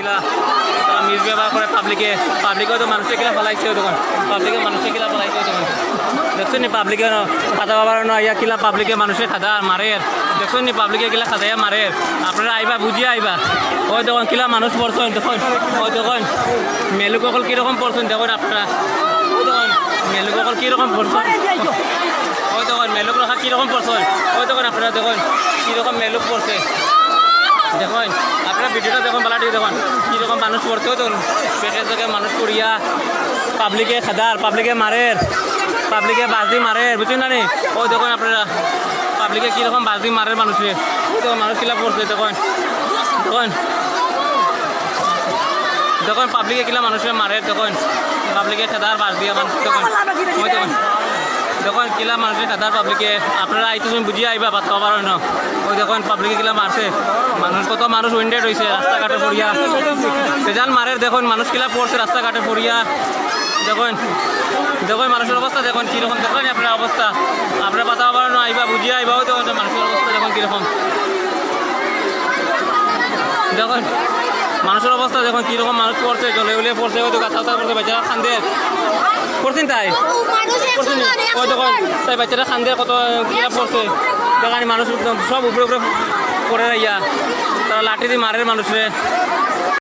কিলা তারা মিস ব্যবহার করে পাবলিকেও তো মানুষে কিলা ফেলাইছে তখন পাবলিকে মানুষে কিলা ফেলাইছে তখন দেখছেন নি পাবলিকে খাদা বাবার ইয়া কিলা পাবলিকে মানুষে খাদা মারে দেখছেন নি পাবলিকে কিলা খাদাইয়া মারে আপনারা আইবা বুঝিয়ে আইবা ওই তখন কিলা মানুষ পড়ছেন তখন ওই তখন মেলুক অকল কীরকম পড়ছেন দেখুন আপনারা ওই তখন মেলুক অকল কীরকম পড়ছেন ওই তখন মেলুক রাখা কীরকম পড়ছেন ওই তখন আপনারা দেখুন কীরকম মেলুক পড়ছে দেখুন আপনারা ভিডিওটা দেখুন বালাটি দেখুন কীরকম মানুষ পড়ছে ওই তখন পেটের জায়গায় মানুষ পড়িয়া পাবলিকে খাদার পাবলিকে মারের পাবলিকে বাজি মারে বুঝছেন না নি ওই দেখুন আপনারা পাবলিকে কীরকম বাজি মারে মানুষে ওই তখন মানুষ কিলা পড়ছে দেখুন দেখুন দেখুন পাবলিকে কিলা মানুষের মারে তখন পাবলিকে খেদার বাস দিয়ে মানুষ তখন ওই তখন দেখুন কিলা মানুষের খেদার পাবলিকে আপনারা আইতে তুমি বুঝিয়ে আইবা বাদ পাবার না ওই দেখুন পাবলিকে কিলা মারছে মানুষ কত মানুষ উইন্ডেড হয়েছে রাস্তাঘাটে পড়িয়া সেজান মারে দেখুন মানুষ কিলা পড়ছে রাস্তাঘাটে পড়িয়া দেখুন দেখুন মানুষের অবস্থা দেখুন কীরকম দেখুন আপনার অবস্থা আপনার পাতা পাবার না আইবা বুঝিয়ে আইবা ওই দেখুন মানুষের অবস্থা দেখুন কীরকম দেখুন মানুষের অবস্থা দেখুন কীরকম মানুষ পড়ছে জলে উলে পড়ছে হয়তো গাছা পড়ছে বাচ্চারা খান্দে পড়ছেন তাই পড়ছেন ওই দেখুন তাই বাচ্চারা খান্দে কত কিরা পড়ছে দেখানি মানুষ সব উপরে উপরে পড়ে ইয়া তারা লাঠি দিয়ে মারে মানুষরে